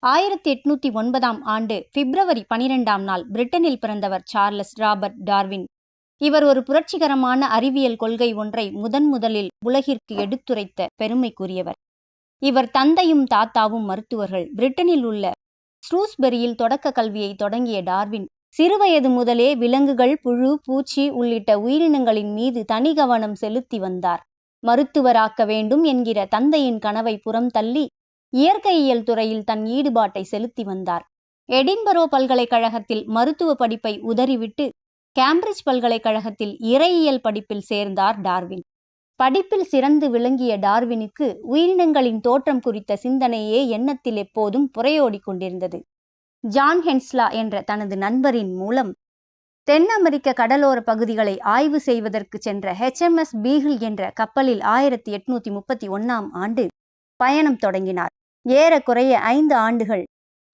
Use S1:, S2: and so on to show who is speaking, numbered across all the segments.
S1: 1809 ஆண்டு பிப்ரவரி 12ஆம் நாள் பிரிட்டனில் பிறந்தவர் சார்லஸ் ராபர்ட் டார்வின். இவர் ஒரு புரட்சிகரமான அறிவியல் கொள்கை ஒன்றை முதலில் உலகிற்கு எடுத்துரைத்த பெருமைக்குரியவர். இவர் தந்தையும் தாத்தாவும் மருத்துவர்கள். பிரிட்டனில் உள்ள ஸ்ரூஸ்பெரியில் தொடக்க கல்வியை தொடங்கிய டார்வின் சிறுவயது முதலே விலங்குகள், புழு, பூச்சி உள்ளிட்ட உயிரினங்களின் மீது தனி கவனம் செலுத்தி வந்தார். மருத்துவராக்க வேண்டும் என்கிற தந்தையின் கனவை புறம் தள்ளி இயற்கையியல் துறையில் தன் ஈடுபாட்டை செலுத்தி வந்தார். எடின்பரோ பல்கலைக்கழகத்தில் மருத்துவ படிப்பை உதறிவிட்டு கேம்பிரிட்ஜ் பல்கலைக்கழகத்தில் இறையியல் படிப்பில் சேர்ந்தார் டார்வின். படிப்பில் சிறந்து விளங்கிய டார்வினுக்கு உயிரினங்களின் தோற்றம் குறித்த சிந்தனையே எண்ணத்தில் எப்போதும் புரையோடி கொண்டிருந்தது. ஜான் ஹென்ஸ்லா என்ற தனது நண்பரின் மூலம் தென் அமெரிக்க கடலோர பகுதிகளை ஆய்வு செய்வதற்கு சென்ற HMS பீகிள் என்ற கப்பலில் 1831ஆம் ஆண்டு பயணம் தொடங்கினார். ஏறக்குறைய 5 ஆண்டுகள்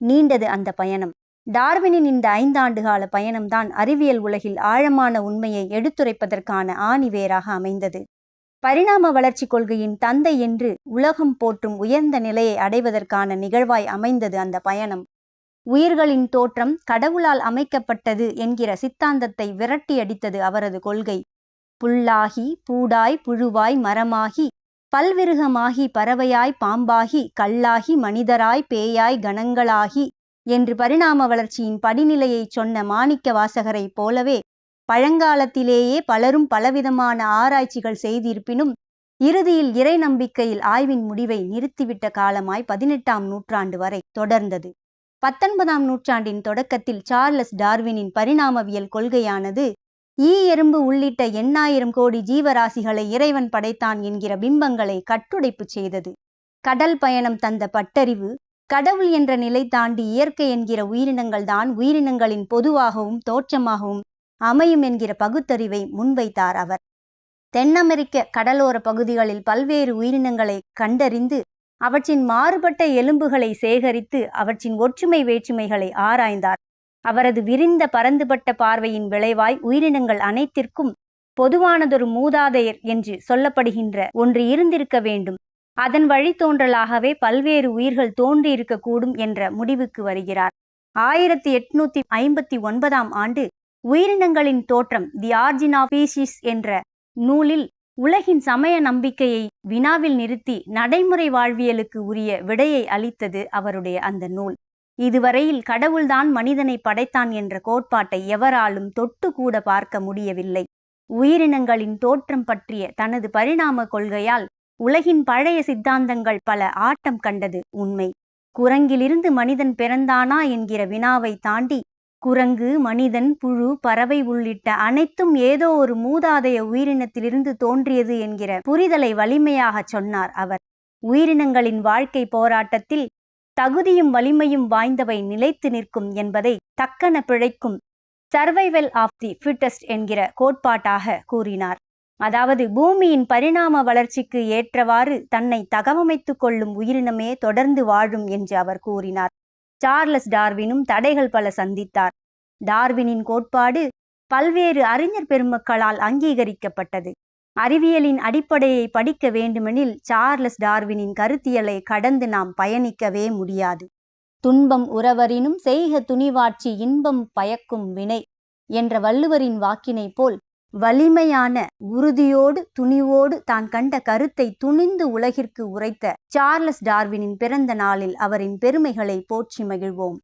S1: நீண்டது அந்த பயணம். டார்வினின் இந்த 5 ஆண்டுகால பயணம்தான் அறிவியல் உலகில் ஆழமான உண்மையை எடுத்துரைப்பதற்கான ஆணிவேராக அமைந்தது. பரிணாம வளர்ச்சி கொள்கையின் தந்தை என்று உலகம் போற்றும் உயர்ந்த நிலையை அடைவதற்கான நிகழ்வாய் அமைந்தது அந்த பயணம். உயிர்களின் தோற்றம் கடவுளால் அமைக்கப்பட்டது என்கிற சித்தாந்தத்தை விரட்டி அடித்தது அவரது கொள்கை. புல்லாகி, பூடாய், புழுவாய், மரமாகி, பல்விருகமாகி, பறவையாய், பாம்பாகி, கல்லாகி, மனிதராய், பேயாய், கணங்களாகி என்று பரிணாம வளர்ச்சியின் படிநிலையை சொன்ன மாணிக்க வாசகரை போலவே பழங்காலத்திலேயே பலரும் பலவிதமான ஆராய்ச்சிகள் செய்திருப்பினும் இறுதியில் இறை நம்பிக்கையில் ஆய்வின் முடிவை நிறுத்திவிட்ட காலமாய் 18ஆம் நூற்றாண்டு வரை தொடர்ந்தது. 19ஆம் நூற்றாண்டின் தொடக்கத்தில் சார்லஸ் டார்வினின் பரிணாமவியல் கொள்கையானது எறும்பு உள்ளிட்ட 8000 கோடி ஜீவராசிகளை இறைவன் படைத்தான் என்கிற பிம்பங்களை கட்டுடைப்பு செய்தது. கடல் பயணம் தந்த பட்டறிவு, கடவுள் என்ற நிலை தாண்டி இயற்கை என்கிற உயிரினங்கள் தான் உயிரினங்களின் பொதுவாகவும் தோற்றமாகவும் அமையும் என்கிற பகுத்தறிவை முன்வைத்தார் அவர். தென் அமெரிக்க கடலோர பகுதிகளில் பல்வேறு உயிரினங்களை கண்டறிந்து அவற்றின் மாறுபட்ட எலும்புகளை சேகரித்து அவற்றின் ஒற்றுமை வேற்றுமைகளை ஆராய்ந்தார். அவரது விரிந்த பரந்துபட்ட பார்வையின் விளைவாய் உயிரினங்கள் அனைத்திற்கும் பொதுவானதொரு மூதாதையர் என்று சொல்லப்படுகின்ற ஒன்று இருந்திருக்க வேண்டும். அதன் வழித்தோன்றலாகவே பல்வேறு உயிர்கள் தோன்றியிருக்கக்கூடும் என்ற முடிவுக்கு வருகிறார். 1859ஆம் ஆண்டு உயிரினங்களின் தோற்றம் தி ஆரிஜின் ஆஃப் ஸ்பீஷீஸ் என்ற நூலில் உலகின் சமய நம்பிக்கையை வினாவில் நிறுத்தி நடைமுறை வாழ்வியலுக்கு உரிய விடையை அளித்தது அவருடைய அந்த நூல். இதுவரையில் கடவுள்தான் மனிதனை படைத்தான் என்ற கோட்பாட்டை எவராலும் தொட்டு கூட பார்க்க முடியவில்லை. உயிரினங்களின் தோற்றம் பற்றிய தனது பரிணாம கொள்கையால் உலகின் பழைய சித்தாந்தங்கள் பல ஆட்டம் கண்டது உண்மை. குரங்கிலிருந்து மனிதன் பிறந்தானா என்கிற வினாவை தாண்டி குரங்கு, மனிதன், புழு, பறவை உள்ளிட்ட அனைத்தும் ஏதோ ஒரு மூதாதைய உயிரினத்திலிருந்து தோன்றியது என்கிற புரிதலை வலிமையாக சொன்னார் அவர். உயிரினங்களின் வாழ்க்கை போராட்டத்தில் தகுதியும் வலிமையும் வாய்ந்தவை நிலைத்து நிற்கும் என்பதை தக்கன பிழைக்கும் சர்வைவல் ஆஃப் தி ஃபிட்டஸ்ட் என்கிற கோட்பாட்டாக கூறினார். அதாவது பூமியின் பரிணாம வளர்ச்சிக்கு ஏற்றவாறு தன்னை தகவமைத்து கொள்ளும் உயிரினமே தொடர்ந்து வாழும் என்று அவர் கூறினார். சார்லஸ் டார்வினும் தடைகள் பல சந்தித்தார். டார்வினின் கோட்பாடு பல்வேறு அறிஞர் பெருமக்களால் அங்கீகரிக்கப்பட்டது. அறிவியலின் அடிப்படையை படிக்க வேண்டுமெனில் சார்லஸ் டார்வினின் கருத்தியலை கடந்து நாம் பயணிக்கவே முடியாது. துன்பம் உறவரினும் செய்க துணிவாட்சி இன்பம் பயக்கும் வினை என்ற வள்ளுவரின் வாக்கினை போல் வலிமையான உறுதியோடு துணிவோடு தான் கண்ட கருத்தை துணிந்து உலகிற்கு உரைத்த சார்லஸ் டார்வினின் பிறந்த நாளில் அவரின் பெருமைகளை போற்றி மகிழ்வோம்.